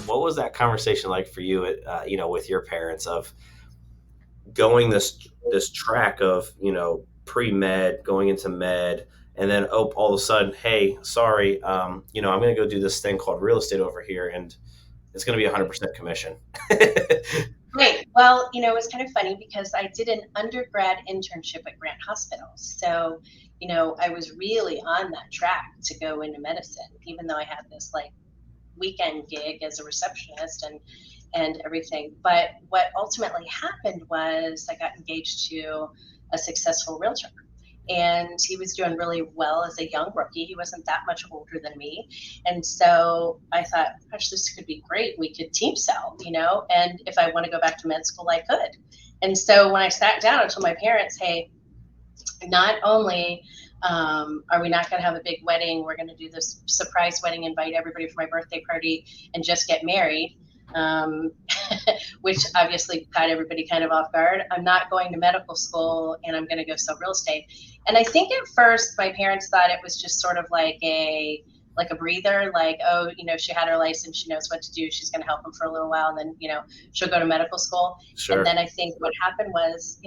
what was that conversation like for you, with your parents of going this track of, pre-med going into med, and then all of a sudden, hey, sorry, I'm going to go do this thing called real estate over here, and it's going to be Right. 100% commission. Right. Well, it was kind of funny because I did an undergrad internship at Grant Hospital. So, I was really on that track to go into medicine, even though I had this like weekend gig as a receptionist and everything. But what ultimately happened was I got engaged to a successful realtor. And he was doing really well as a young rookie. He wasn't that much older than me. And so I thought, gosh, this could be great. We could team sell. And if I want to go back to med school, I could. And so when I sat down, I told my parents, hey, not only are we not going to have a big wedding, we're going to do this surprise wedding, invite everybody for my birthday party, and just get married, um, which obviously caught everybody kind of off guard. I'm not going to medical school, and I'm going to go sell real estate. And I think at first my parents thought it was just sort of like a breather, like, oh, she had her license, she knows what to do, she's going to help them for a little while, and then she'll go to medical school. And Sure. then I think what happened was,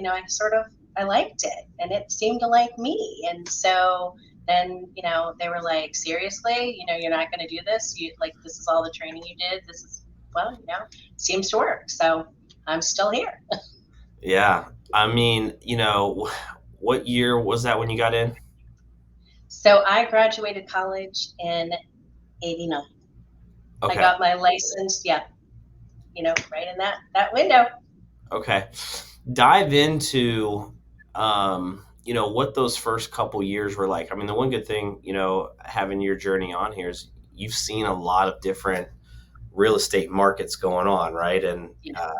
I liked it and it seemed to like me. And so then, they were like, seriously, you're not going to do this. This is all the training you did. This is, well, seems to work. So I'm still here. Yeah. I mean, what year was that when you got in? So I graduated college in 89. I Okay. got my license. Yeah. Right in that window. Okay. Dive into, what those first couple years were like. I mean, the one good thing, having your journey on here is you've seen a lot of different real estate markets going on, right? And Yeah.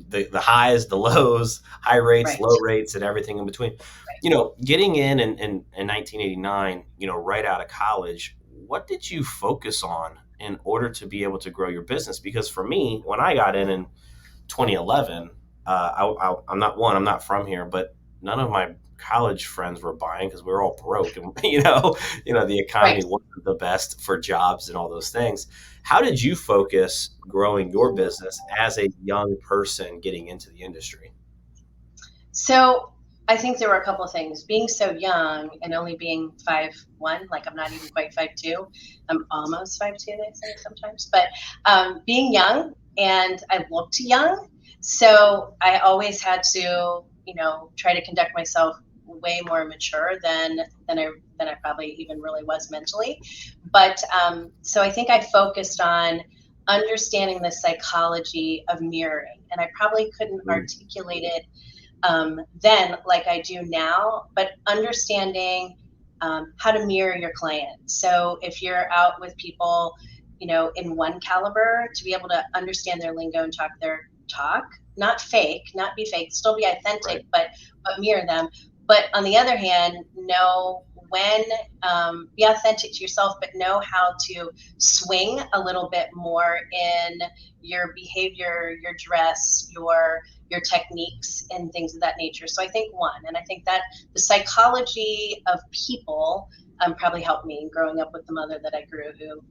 the highs, the lows, high rates, Right. low rates, and everything in between. Right. Getting in 1989, right out of college, what did you focus on in order to be able to grow your business? Because for me, when I got in 2011, I'm not from here, but none of my college friends were buying because we were all broke, and the Right. economy wasn't the best for jobs and all those things. How did you focus growing your business as a young person getting into the industry? So I think there were a couple of things. Being so young and only being 5'1", like I'm not even quite 5'2". I'm almost 5'2", they say sometimes. But being young and I looked young, so I always had to, try to conduct myself way more mature than I probably even really was mentally. But so I think I focused on understanding the psychology of mirroring, and I probably couldn't Mm, articulate it then like I do now, but understanding how to mirror your client. So if you're out with people, in one caliber, to be able to understand their lingo and talk their talk, not fake, not be fake, still be right. authentic, but mirror them. But on the other hand, know when be authentic to yourself, but know how to swing a little bit more in your behavior, your dress, your techniques and things of that nature. So I think one, and I think that the psychology of people probably helped me growing up with the mother that I grew who,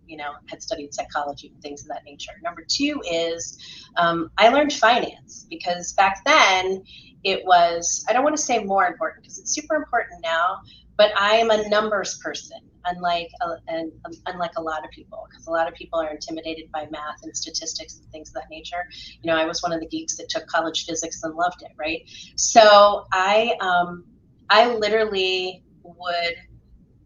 had studied psychology and things of that nature. Number two is I learned finance because back then it was, I don't want to say more important because it's super important now, but I am a numbers person, unlike a lot of people, because a lot of people are intimidated by math and statistics and things of that nature. I was one of the geeks that took college physics and loved it, right? So I literally would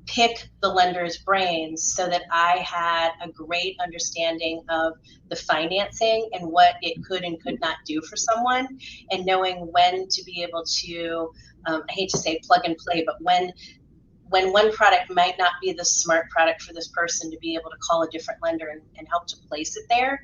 pick the lender's brains so that I had a great understanding of the financing and what it could and could not do for someone, and knowing when to be able to, I hate to say plug and play, but when one product might not be the smart product for this person, to be able to call a different lender and help to place it there.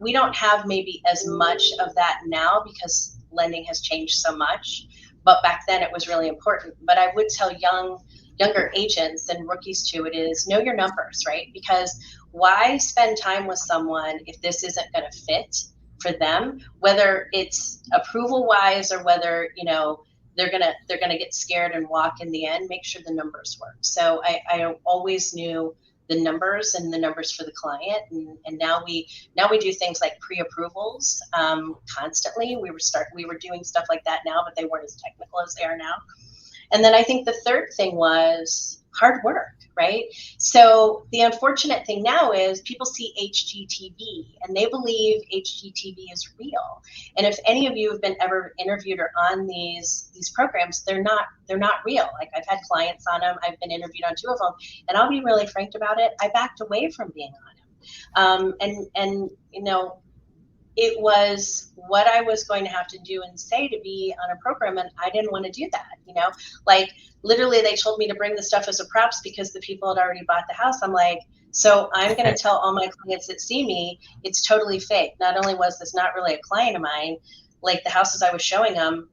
We don't have maybe as much of that now because lending has changed so much, but back then it was really important. But I would tell younger agents and rookies too, it is know your numbers, right? Because why spend time with someone if this isn't going to fit for them, whether it's approval wise or whether they're gonna get scared and walk in the end. Make sure the numbers work. So I always knew the numbers and the numbers for the client. And now we do things like pre-approvals constantly. We were doing stuff like that now, but they weren't as technical as they are now. And then I think the third thing was hard work, right? So the unfortunate thing now is people see HGTV and they believe HGTV is real. And if any of you have been ever interviewed or on these programs, they're not real. Like I've had clients on them, I've been interviewed on two of them, and I'll be really frank about it. I backed away from being on them, and it was what I was going to have to do and say to be on a program, and I didn't want to do that. Like literally, they told me to bring the stuff as a props because the people had already bought the house. I'm like, so I'm going to tell all my clients that see me it's totally fake. Not only was this not really a client of mine, like the houses I was showing them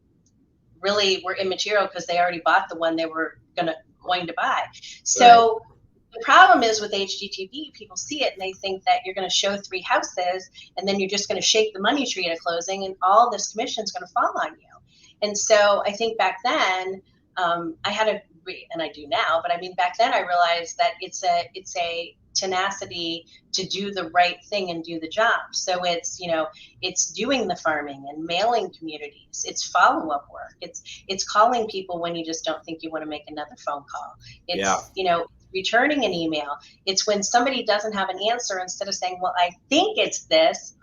really were immaterial because they already bought the one they were going to buy. So. Right. The problem is with HGTV, people see it and they think that you're going to show 3 houses and then you're just going to shake the money tree at a closing and all this commission is going to fall on you. And so I think back then I had and I do now, but I mean back then I realized that it's a tenacity to do the right thing and do the job. So it's doing the farming and mailing communities. It's follow-up work. It's calling people when you just don't think you want to make another phone call. It's returning an email. It's when somebody doesn't have an answer, instead of saying, well, I think it's this,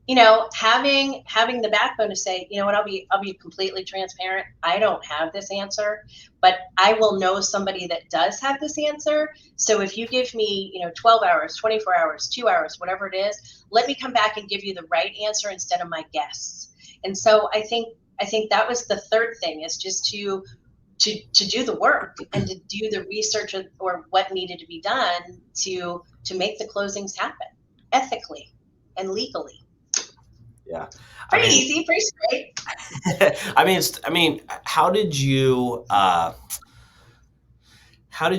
having the backbone to say, you know what, I'll be completely transparent. I don't have this answer, but I will know somebody that does have this answer. So if you give me, 12 hours, 24 hours, 2 hours, whatever it is, let me come back and give you the right answer instead of my guess. And so I think that was the third thing, is just to do the work and to do the research or what needed to be done to make the closings happen ethically and legally. Yeah. Pretty easy, pretty straight. How did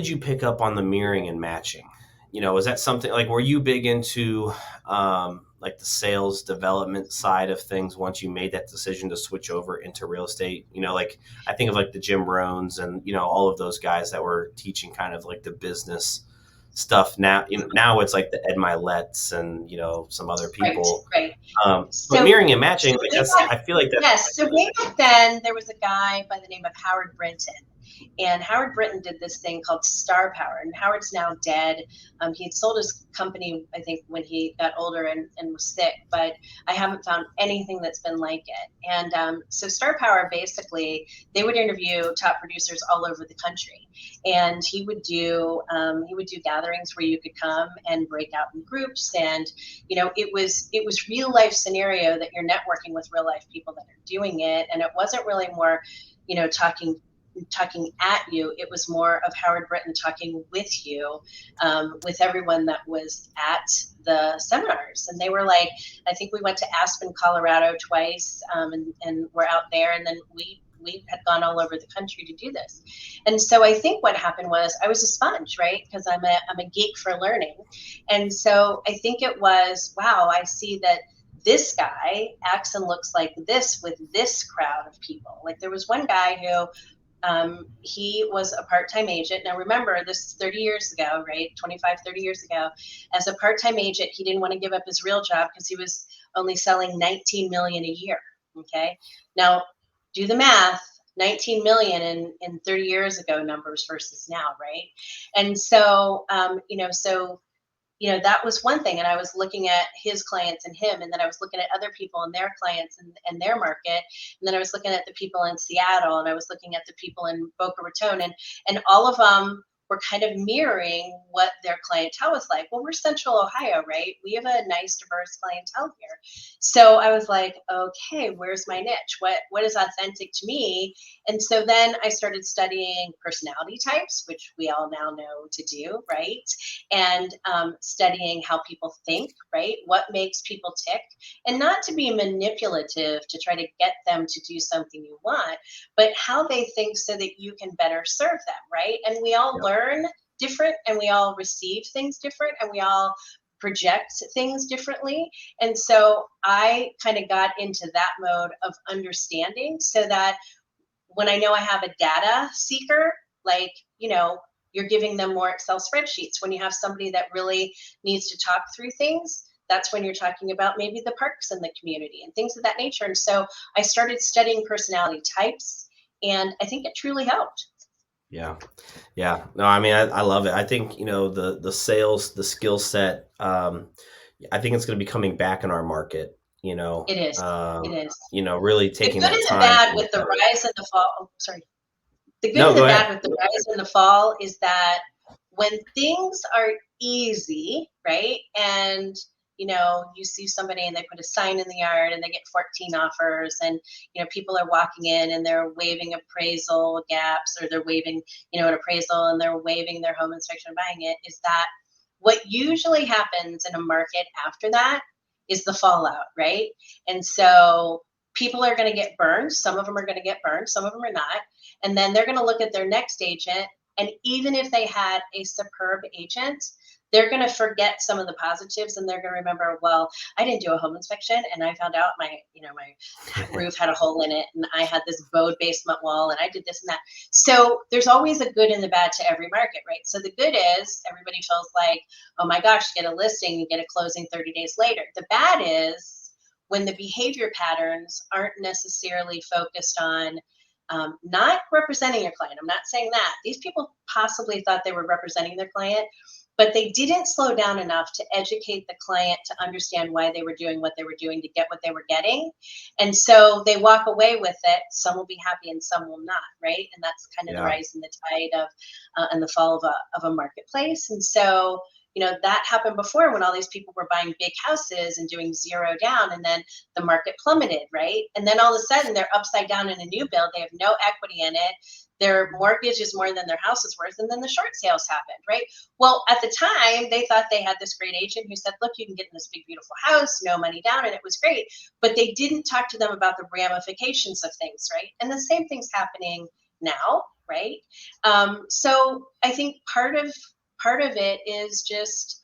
you pick up on the mirroring and matching? Was that something like, were you big into like the sales development side of things once you made that decision to switch over into real estate? Like I think of like the Jim Rohns and, all of those guys that were teaching kind of like the business stuff. Now it's like the Ed Milet's and, some other people. Right. But mirroring and matching, I feel like that. Yes. So way back then, there was a guy by the name of Howard Brinton. And Howard Brinton did this thing called Star Power. And Howard's now dead. He had sold his company, I think, when he got older and was sick. But I haven't found anything that's been like it. And so Star Power, basically, they would interview top producers all over the country. And he would do gatherings where you could come and break out in groups. And, it was real life scenario that you're networking with real life people that are doing it. And it wasn't really more, talking at you. It was more of Howard Brinton talking with you, with everyone that was at the seminars. And they were like, I think we went to Aspen, Colorado twice, and we're out there. And then we had gone all over the country to do this. And so I think what happened was I was a sponge, right? Because I'm a geek for learning. And so I think it was, wow, I see that this guy acts and looks like this with this crowd of people. Like there was one guy who, he was a part-time agent. Now remember, this is 30 years ago, right? 25, 30 years ago. As a part-time agent, he didn't want to give up his real job because he was only selling 19 million a year. Okay. Now do the math, 19 million in 30 years ago numbers versus now, right? And so, that was one thing. And I was looking at his clients and him, and then I was looking at other people and their clients and their market. And then I was looking at the people in Seattle, and I was looking at the people in Boca Raton, and all of them were kind of mirroring what their clientele was like. Well, we're Central Ohio, right? We have a nice, diverse clientele here. So I was like, okay, where's my niche? What is authentic to me? And so then I started studying personality types, which we all now know to do, right? And studying how people think, right? What makes people tick, and not to be manipulative to try to get them to do something you want, but how they think so that you can better serve them, right? And we all learn different, and we all receive things different, and we all project things differently. And so I kind of got into that mode of understanding, so that when I know I have a data seeker, like, you're giving them more Excel spreadsheets. When you have somebody that really needs to talk through things, that's when you're talking about maybe the parks in the community and things of that nature. And so I started studying personality types, and I think it truly helped. Yeah. Yeah. No, I mean, I love it. I think, the sales, the skill set, I think it's going to be coming back in our market, It is. It is. really The taking good that and the time bad to with look the at it. rise and the fall. Oh, sorry. The good No, and the go bad ahead. with the rise and the fall is that when things are easy, right? And you see somebody and they put a sign in the yard and they get 14 offers, and people are walking in and they're waiving appraisal gaps, or they're waiving, an appraisal, and they're waiving their home inspection and buying it. Is that what usually happens in a market after that is the fallout, right? And so people are going to get burned. Some of them are going to get burned, some of them are not. And then they're going to look at their next agent. And even if they had a superb agent, they're going to forget some of the positives, and they're going to remember, well, I didn't do a home inspection and I found out my roof had a hole in it, and I had this bowed basement wall, and I did this and that. So there's always a good and the bad to every market, right? So the good is everybody feels like, oh my gosh, get a listing and get a closing 30 days later. The bad is when the behavior patterns aren't necessarily focused on not representing your client. I'm not saying that. These people possibly thought they were representing their client, but they didn't slow down enough to educate the client to understand why they were doing what they were doing to get what they were getting. And so they walk away with it. Some will be happy and some will not, right? And that's kind of the Yeah. rise and the tide of and the fall of a marketplace. And so that happened before, when all these people were buying big houses and doing zero down, and then the market plummeted, right? And then all of a sudden they're upside down in a new build. They have no equity in it. Their mortgage is more than their house is worth. And then the short sales happened, right? Well, at the time, they thought they had this great agent who said, look, you can get in this big, beautiful house, no money down, and it was great. But they didn't talk to them about the ramifications of things, right? And the same thing's happening now, right? So I think part of it is just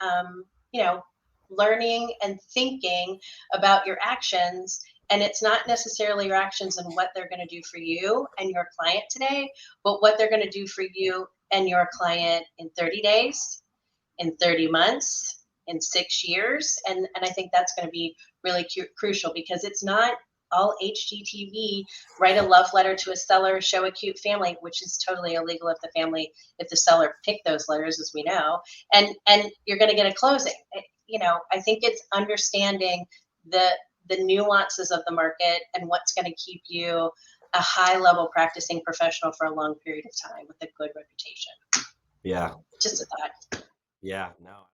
learning and thinking about your actions. And it's not necessarily your actions and what they're going to do for you and your client today, but what they're going to do for you and your client in 30 days, in 30 months, in 6 years. And I think that's going to be really crucial, because it's not all HGTV, write a love letter to a seller, show a cute family, which is totally illegal if the seller picked those letters, as we know, and you're going to get a closing. I think it's understanding the nuances of the market and what's going to keep you a high level practicing professional for a long period of time with a good reputation. Yeah. Just a thought. Yeah. No.